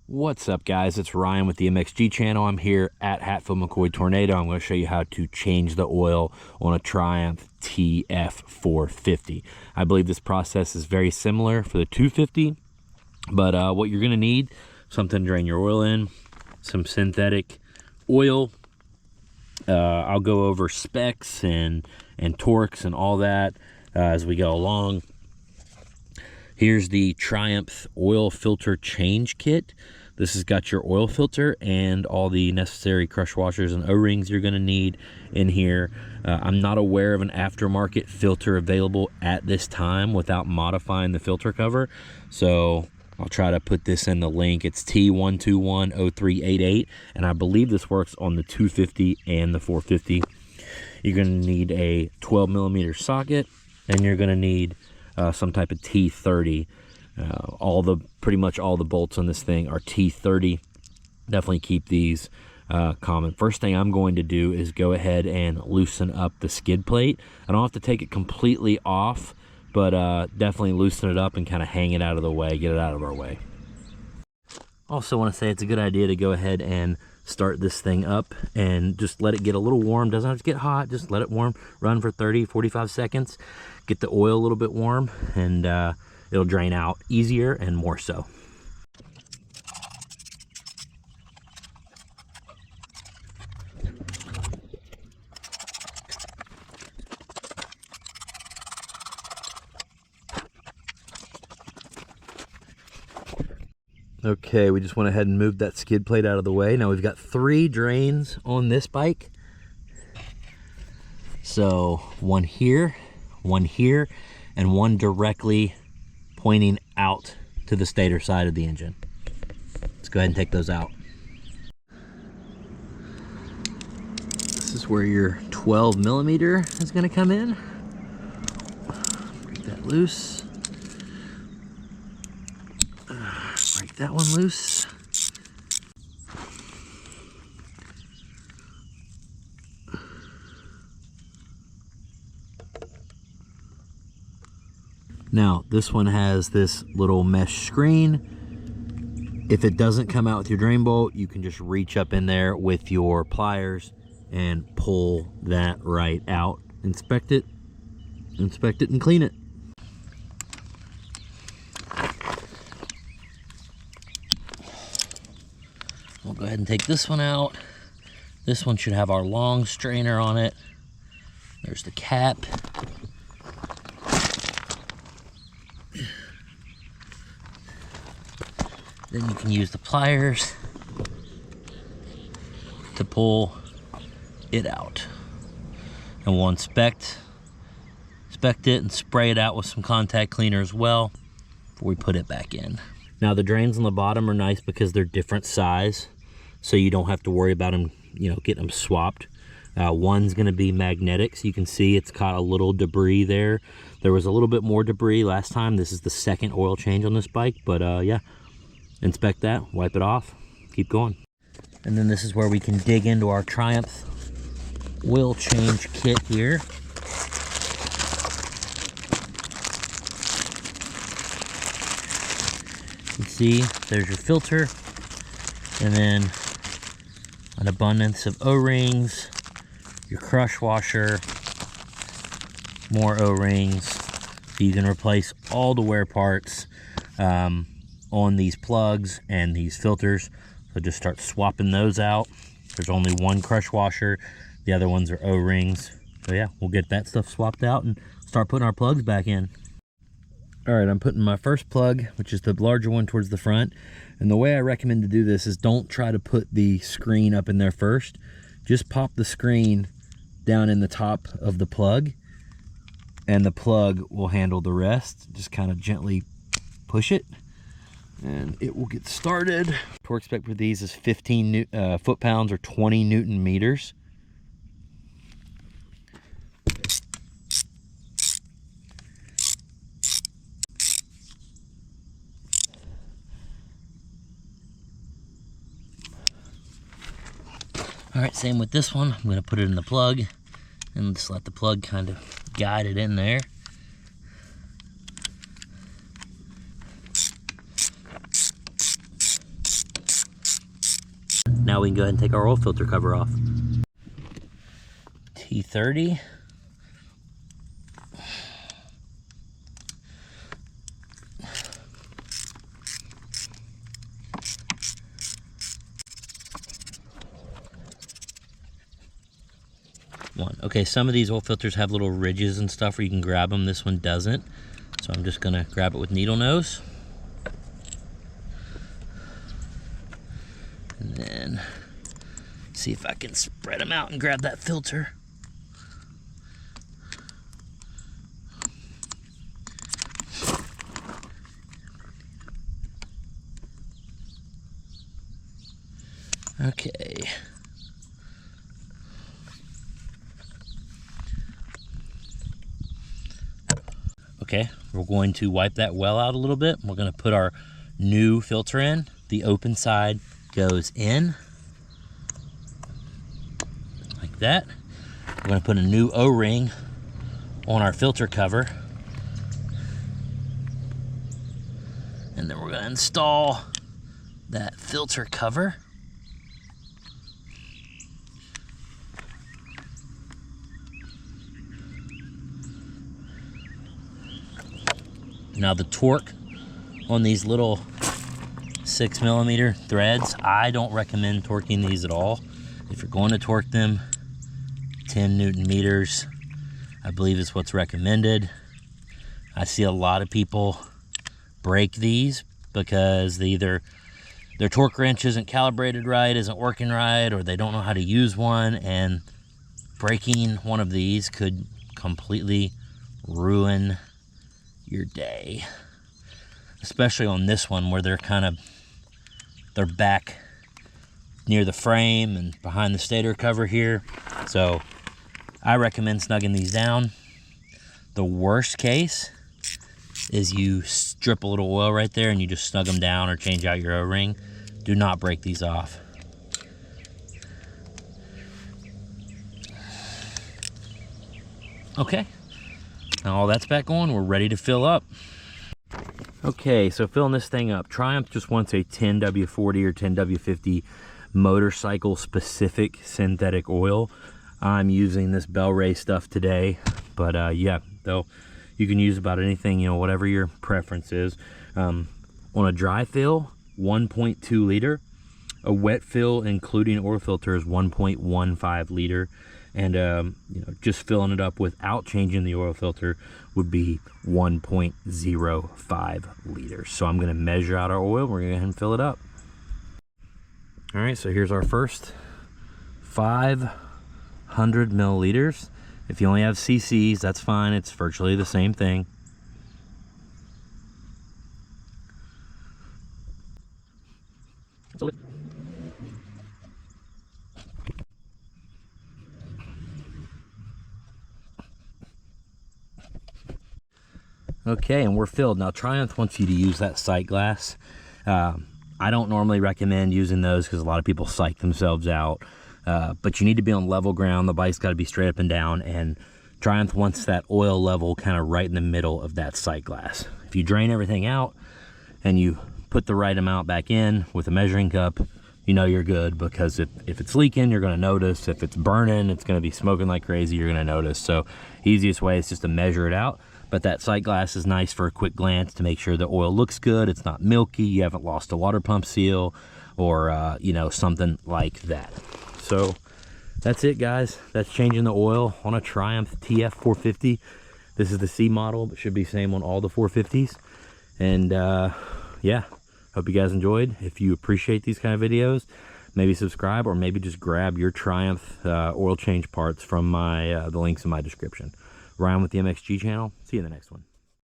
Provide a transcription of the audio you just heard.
What's up, guys? It's Ryan with the MXG channel. I'm here at Hatfield McCoy Tornado. I'm going to show you how to change the oil on a Triumph TF450. I believe this process is very similar for the 250, but what you're going to need, something to drain your oil in, some synthetic oil. I'll go over specs and torques and all that as we go along. Here's the Triumph oil filter change kit. This has got your oil filter and all the necessary crush washers and O-rings you're going to need in here. I'm not aware of an aftermarket filter available at this time without modifying the filter cover, so I'll try to put this in the link. It's T1210388, and I believe this works on the 250 and the 450. You're going to need a 12mm socket, and you're going to need some type of T30. Pretty much all the bolts on this thing are T30. Definitely keep these common. First thing I'm going to do is go ahead and loosen up the skid plate. I don't have to take it completely off, but definitely loosen it up and kind of hang it out of the way, get it out of our way. Also want to say it's a good idea to go ahead and start this thing up and just let it get a little warm. Doesn't have to get hot, just let it warm, run for 30-45 seconds, get the oil a little bit warm, and it'll drain out easier and more so. Okay, we just went ahead and moved that skid plate out of the way. Now we've got 3 drains on this bike. So one here, and one directly pointing out to the stator side of the engine. Let's go ahead and take those out. This is where your 12mm is going to come in. Break that loose. Break that one loose. Now, this one has this little mesh screen. If it doesn't come out with your drain bolt, you can just reach up in there with your pliers and pull that right out. Inspect it and clean it. We'll go ahead and take this one out. This one should have our long strainer on it. There's the cap. Then you can use the pliers to pull it out. And we'll inspect it and spray it out with some contact cleaner as well before we put it back in. Now the drains on the bottom are nice because they're different size, so you don't have to worry about them, getting them swapped. One's going to be magnetic, so you can see it's caught a little debris there. There was a little bit more debris last time. This is the second oil change on this bike, but yeah, inspect that, wipe it off, keep going. And then this is where we can dig into our Triumph oil change kit here. You can see there's your filter, and then an abundance of O-rings, your crush washer, more O-rings. So you can replace all the wear parts on these plugs and these filters. So just start swapping those out. There's only one crush washer, the other ones are O-rings. So yeah, we'll get that stuff swapped out and start putting our plugs back in. All right, I'm putting my first plug, which is the larger one, towards the front. And the way I recommend to do this is don't try to put the screen up in there first. Just pop the screen down in the top of the plug, and the plug will handle the rest. Just kind of gently push it, and it will get started. Torque spec for these is 15 foot-pounds or 20 Newton meters. All right, same with this one. I'm going to put it in the plug and just let the plug kind of guide it in there. now we can go ahead and take our oil filter cover off. T30. Okay, some of these oil filters have little ridges and stuff where you can grab them. This one doesn't. So I'm just gonna grab it with needle nose. And then see if I can spread them out and grab that filter. Okay. Okay, we're going to wipe that well out a little bit. We're going to put our new filter in. The open side goes in like that. We're going to put a new O-ring on our filter cover. And then we're going to install that filter cover. Now the torque on these little 6mm threads, I don't recommend torquing these at all. If you're going to torque them, 10 Newton meters, I believe is what's recommended. I see a lot of people break these because either their torque wrench isn't calibrated right, isn't working right, or they don't know how to use one, and breaking one of these could completely ruin your day, especially on this one where they're back near the frame and behind the stator cover here. So I recommend snugging these down. The worst case is you strip a little oil right there and you just snug them down or change out your O-ring. Do not break these off. Okay. Now all that's back on, we're ready to fill up. Okay, so filling this thing up. Triumph just wants a 10W40 or 10W50 motorcycle specific synthetic oil. I'm using this Bel-Ray stuff today, but yeah, though you can use about anything, you know, whatever your preference is. On a dry fill, 1.2 liter. A wet fill, including oil filter, is 1.15 liter. And you know, just filling it up without changing the oil filter would be 1.05 liters. So I'm going to measure out our oil. We're going to go ahead and fill it up. All right, so here's our first 500 milliliters. If you only have cc's, that's fine. It's virtually the same thing. Okay, and we're filled. Now Triumph wants you to use that sight glass. I don't normally recommend using those because a lot of people psych themselves out. But you need to be on level ground. The bike's got to be straight up and down, and Triumph wants that oil level kind of right in the middle of that sight glass. If you drain everything out and you put the right amount back in with a measuring cup, you know you're good, because if it's leaking, you're going to notice. If it's burning, it's going to be smoking like crazy, you're going to notice. So easiest way is just to measure it out. But that sight glass is nice for a quick glance to make sure the oil looks good, it's not milky, you haven't lost a water pump seal, or you know, something like that. So that's it, guys. That's changing the oil on a Triumph TF450. This is the C model, but should be same on all the 450s. And yeah, hope you guys enjoyed. If you appreciate these kind of videos, maybe subscribe, or maybe just grab your Triumph oil change parts from my the links in my description. Ryan with the MXG channel. See you in the next one.